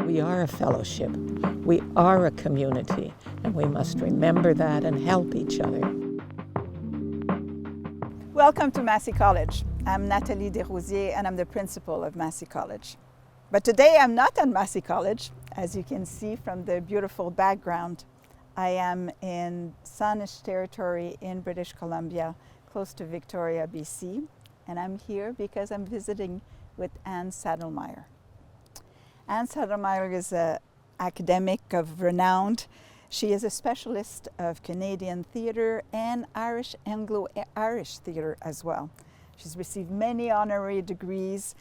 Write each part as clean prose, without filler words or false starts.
We are a fellowship. We are a community, and we must remember that and help each other. Welcome to Massey College. I'm Nathalie Des Rosier, and I'm the principal of Massey College. But today I'm not at Massey College. As you can see from the beautiful background, I am in Saanich territory in British Columbia, close to Victoria, BC. And I'm here because I'm visiting with Ann Saddlemyer. Ann Saddlemyer is an academic of renown. She is a specialist of Canadian theatre and Anglo-Irish theatre as well. She's received many honorary degrees,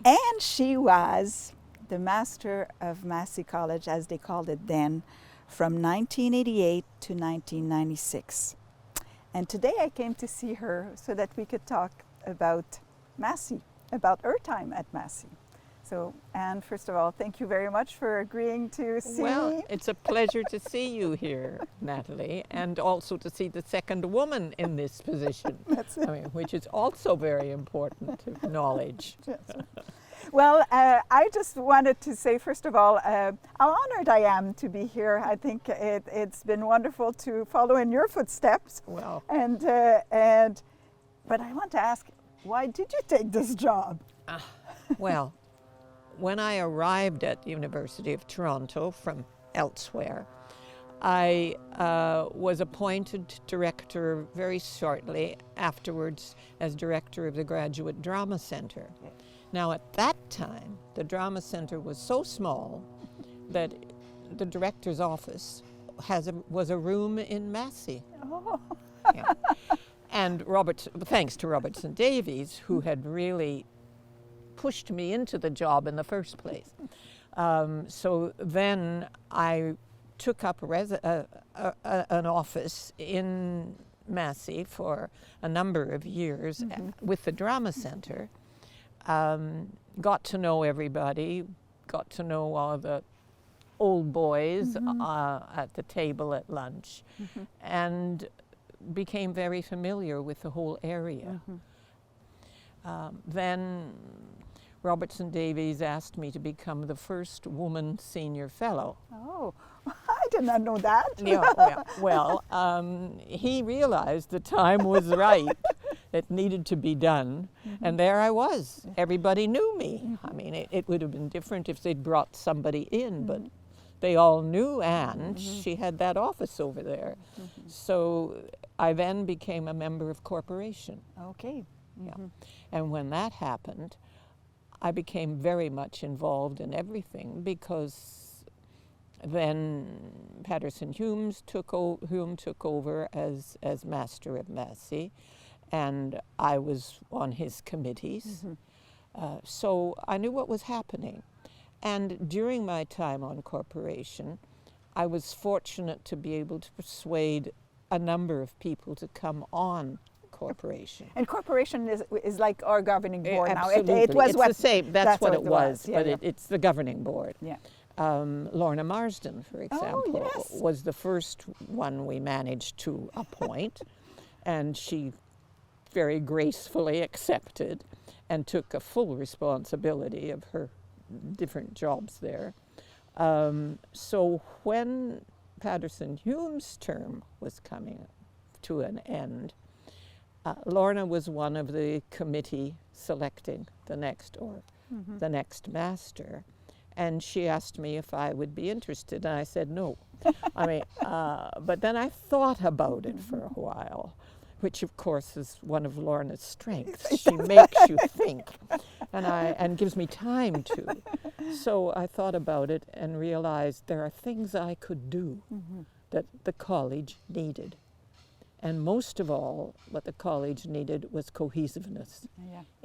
and she was the Master of Massey College, as they called it then, from 1988 to 1996. And today I came to see her so that we could talk about Massey, about her time at Massey. So, Anne, first of all, thank you very much for agreeing to see me. Well, it's a pleasure to see you here, Nathalie, and also to see the second woman in this position, which is also very important knowledge. Yes. Well, I just wanted to say, first of all, how honored I am to be here. I think it's been wonderful to follow in your footsteps. Well, but I want to ask, why did you take this job? Well, when I arrived at the University of Toronto from elsewhere, I was appointed director very shortly afterwards as director of the Graduate Drama Center. Now, at that time, the Drama Center was so small that the director's office was a room in Massey. Oh. Yeah. And thanks to Robertson Davies, who had really pushed me into the job in the first place. So then I took up an office in Massey for a number of years with the Drama Center. Got to know everybody, got to know all the old boys at the table at lunch, and became very familiar with the whole area. Then Robertson Davies asked me to become the first woman senior fellow. Oh, I did not know that. He realized the time was right. It needed to be done, and there I was. Everybody knew me. I mean, it would have been different if they'd brought somebody in, but they all knew Anne. She had that office over there. So I then became a member of corporation. Okay. Yeah. And when that happened, I became very much involved in everything, because then Patterson Hume took over as Master of Massey, and I was on his committees. So I knew what was happening. And during my time on corporation, I was fortunate to be able to persuade a number of people to come on corporation. And corporation is like our governing board now. Absolutely. It was the same. That's what it was. Yeah, but it's the governing board. Yeah. Lorna Marsden, for example, yes. was the first one we managed to appoint, and she very gracefully accepted and took a full responsibility of her different jobs there. So when Patterson Hume's term was coming to an end, Lorna was one of the committee selecting the next master, and she asked me if I would be interested, and I said no. But then I thought about it for a while, which of course is one of Lorna's strengths. She makes you think, and gives me time to. So I thought about it and realized there are things I could do that the college needed. And most of all, what the college needed was cohesiveness,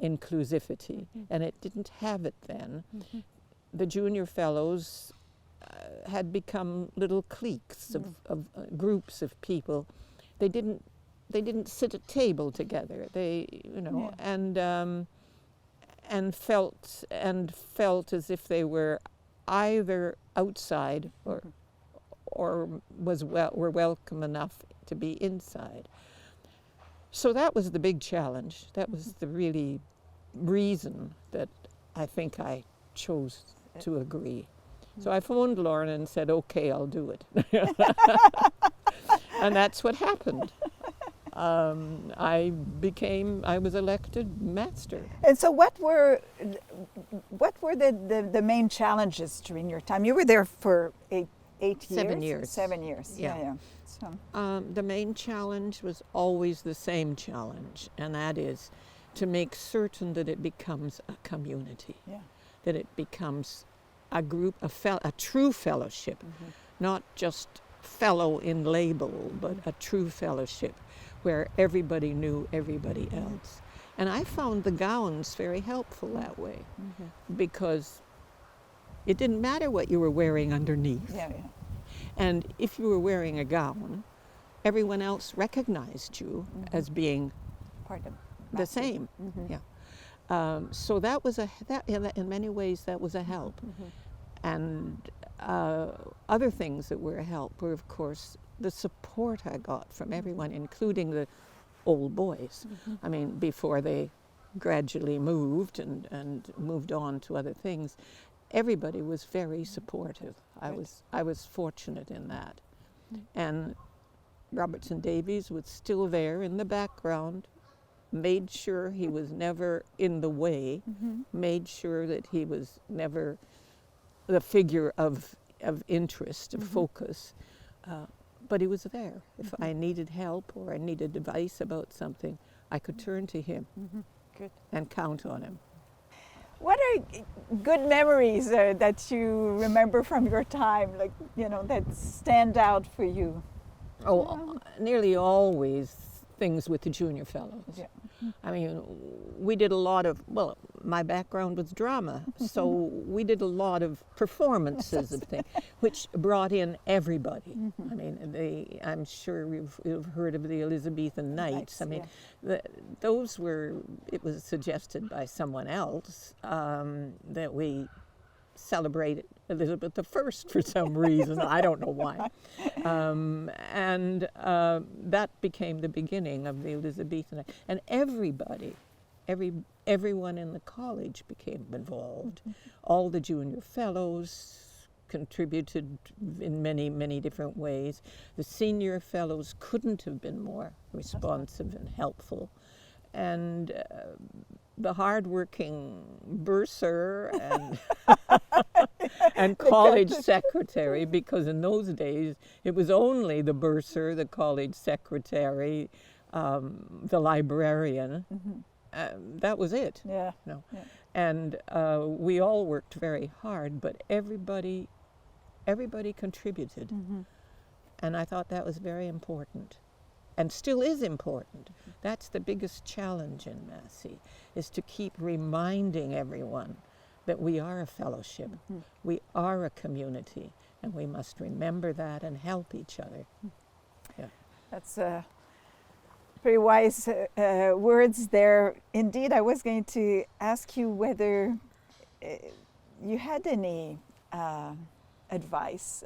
inclusivity, and it didn't have it then. The junior fellows had become little cliques of groups of people. They didn't sit at table together. And felt as if they were either outside or were welcome enough to be inside. So that was the big challenge. That was the really reason that I think I chose to agree. So I phoned Lorna and said, okay, I'll do it. And that's what happened. I was elected master. And so what were the main challenges during your time? You were there for eight years? 7 years. 7 years, Yeah. So, The main challenge was always the same challenge, and that is to make certain that it becomes a community, yeah. that it becomes a group, a true fellowship, not just fellow in label, but a true fellowship where everybody knew everybody else. And I found the gowns very helpful that way, because it didn't matter what you were wearing underneath. Yeah, yeah. And if you were wearing a gown, everyone else recognized you as being Part of the Massey. same. Yeah. So that was in many ways that was a help. And other things that were a help were, of course, the support I got from everyone, including the old boys. I mean, before they gradually moved and moved on to other things, everybody was very supportive. I was fortunate in that. And Robertson Davies was still there in the background, made sure he was never in the way, made sure that he was never the figure of interest, of focus, but he was there. If I needed help or I needed advice about something, I could turn to him Good. and count on him. What are good memories that you remember from your time, like, that stand out for you? Oh, nearly always things with the junior fellows. Yeah. I mean, we did a lot of, my background was drama, so we did a lot of performances of things, which brought in everybody. I mean, I'm sure you've heard of the Elizabethan Nights. I mean, those were, it was suggested by someone else that we celebrate Elizabeth I for some reason. I don't know why. And that became the beginning of the Elizabethan. And everyone in the college became involved. All the junior fellows contributed in many, many different ways. The senior fellows couldn't have been more responsive and helpful. And the hard-working bursar and college secretary, because in those days it was only the bursar, the college secretary, the librarian. That was it. Yeah. No. Yeah. And we all worked very hard, but everybody contributed. And I thought that was very important. And still is important. That's the biggest challenge in Massey, is to keep reminding everyone that we are a fellowship, we are a community, and we must remember that and help each other. Yeah. That's very wise words there. Indeed, I was going to ask you whether you had any advice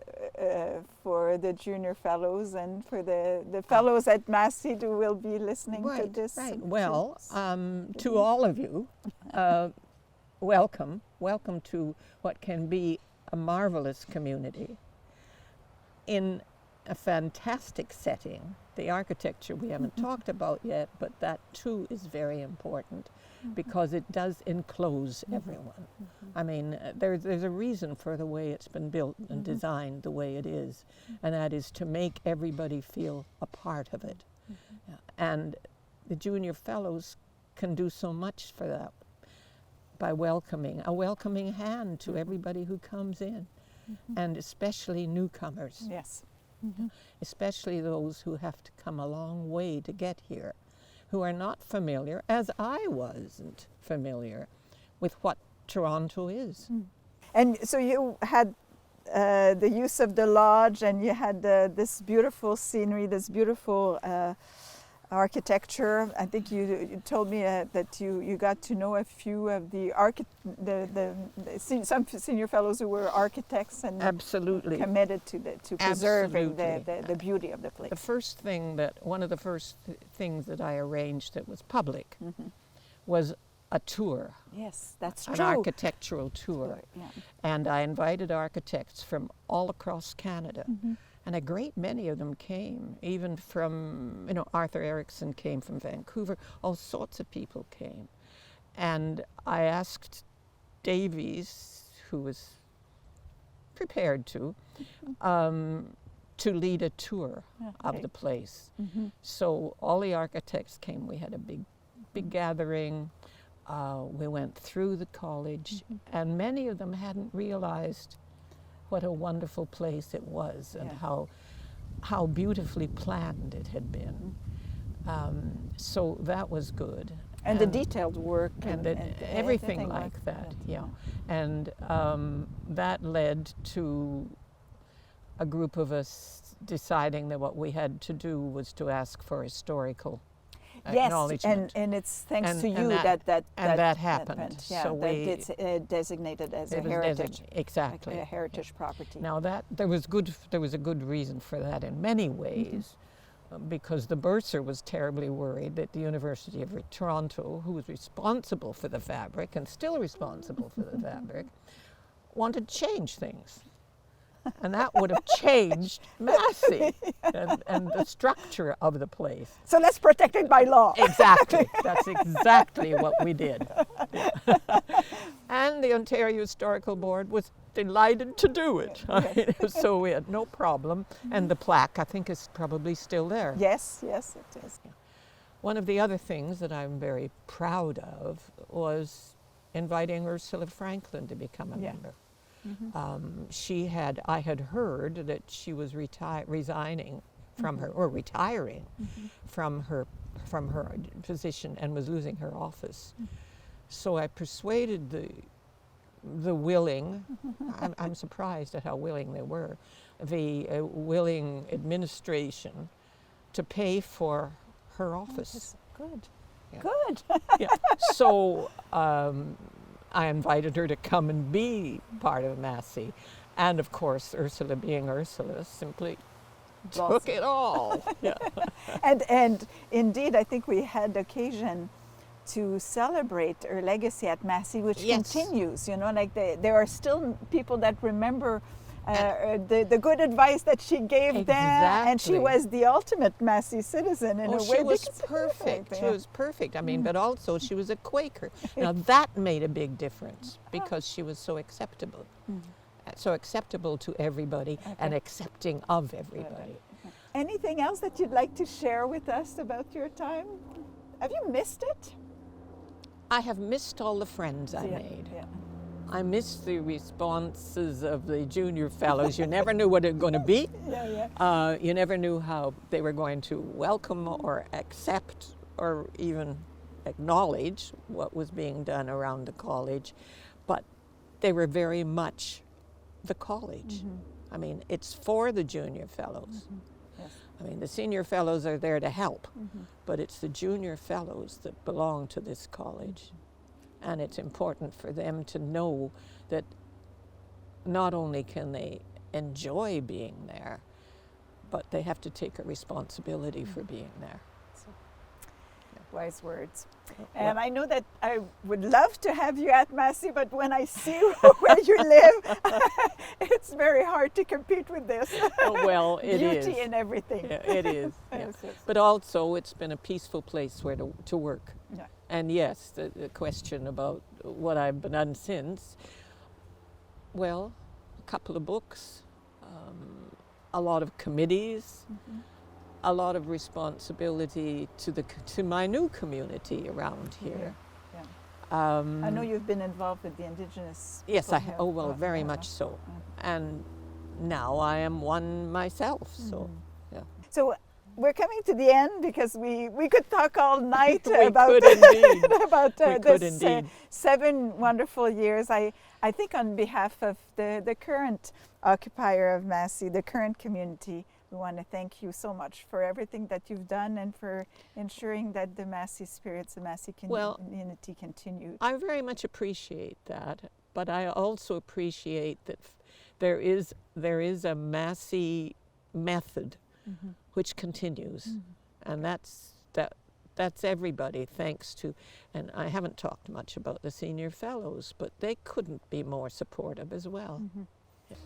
for the junior fellows and for the fellows at Massey who will be listening to this. Right. Well, to all of you, welcome to what can be a marvelous community in a fantastic setting. The architecture we haven't talked about yet, but that too is very important because it does enclose everyone. I mean, there's a reason for the way it's been built and designed the way it is, and that is to make everybody feel a part of it. And the junior fellows can do so much for that by a welcoming hand to everybody who comes in, and especially newcomers. Yes. Especially those who have to come a long way to get here, who are not familiar, as I wasn't familiar, with what Toronto is. And so you had the use of the lodge, and you had this beautiful scenery, this beautiful architecture. I think you told me that you got to know a few of some senior fellows who were architects and Absolutely committed to preserving the beauty of the place. One of the first things that I arranged that was public was a tour, Yes, that's an true. architectural tour. Yeah. And I invited architects from all across Canada. And a great many of them came, even from, Arthur Erickson came from Vancouver. All sorts of people came. And I asked Davies, who was prepared to lead a tour of the place. So all the architects came. We had a big gathering. We went through the college, and many of them hadn't realized what a wonderful place it was, and how beautifully planned it had been. So that was good. And the detailed work and everything like that. Yeah. And that led to a group of us deciding that what we had to do was to ask for historical acknowledgement. And it's thanks to And you that happened. Yeah, So it's designated as a heritage. Exactly. A heritage property. Now there was a good reason for that in many ways, because the bursar was terribly worried that the University of Toronto, who was responsible for the fabric and still responsible for the fabric, wanted to change things. And that would have changed Massey and the structure of the place. So let's protect it by law. Exactly. That's exactly what we did. And the Ontario Historical Board was delighted to do it. So we had no problem. And the plaque, I think, is probably still there. Yes, it is. One of the other things that I'm very proud of was inviting Ursula Franklin to become a member. I had heard that she was retiring from her position and was losing her office. So I persuaded the willing, I'm surprised at how willing they were, the willing administration to pay for her office. Good. Yeah. Good. Yeah. So I invited her to come and be part of Massey. And of course, Ursula being Ursula simply took it all. Yeah. And indeed, I think we had occasion to celebrate her legacy at Massey, which continues. There are still people that remember the good advice that she gave them, and she was the ultimate Massey citizen in a way. She was perfect. She was perfect. I mean, but also she was a Quaker. Now that made a big difference because she was so acceptable. So acceptable to everybody and accepting of everybody. Anything else that you'd like to share with us about your time? Have you missed it? I have missed all the friends I made. Yeah. I missed the responses of the junior fellows. You never knew what it was going to be. You never knew how they were going to welcome or accept or even acknowledge what was being done around the college. But they were very much the college. I mean, it's for the junior fellows. Yes. I mean, the senior fellows are there to help, but it's the junior fellows that belong to this college. And it's important for them to know that not only can they enjoy being there, but they have to take a responsibility for being there. Wise words. And I know that I would love to have you at Massey, but when I see where you live, it's very hard to compete with this. Well, it is. Beauty and everything. Yeah, it is. Yeah. Yes. But also, it's been a peaceful place where to work. Yeah. And yes, the question about what I've done since, well, a couple of books, a lot of committees, a lot of responsibility to my new community around here. I know you've been involved with the Indigenous people. Yes, here. very much so. And now I am one myself, so, yeah. So we're coming to the end because we could talk all night We about could indeed. about We could this indeed. 7 wonderful years. I think on behalf of the current occupier of Massey, the current community, we want to thank you so much for everything that you've done and for ensuring that the Massey spirits, the Massey community continue. I very much appreciate that, but I also appreciate that there is a Massey method which continues, and that's everybody, thanks to, and I haven't talked much about the senior fellows, but they couldn't be more supportive as well. Mm-hmm.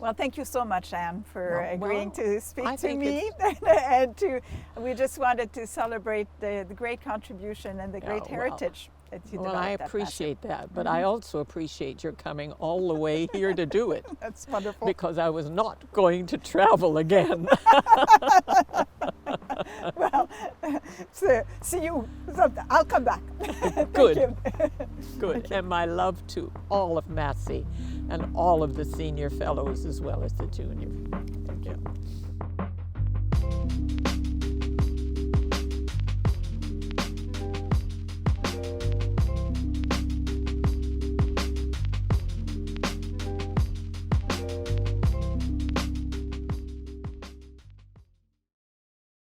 Well, thank you so much, Anne, for agreeing to speak I to think me. And we just wanted to celebrate the great contribution and the great heritage that you developed. Well, I at Massey. appreciate that, but I also appreciate your coming all the way here to do it. That's wonderful. Because I was not going to travel again. Well, so see you. I'll come back. Good. Thank you. Good. And my love to all of Massey and all of the senior fellows as well as the junior. Thank you.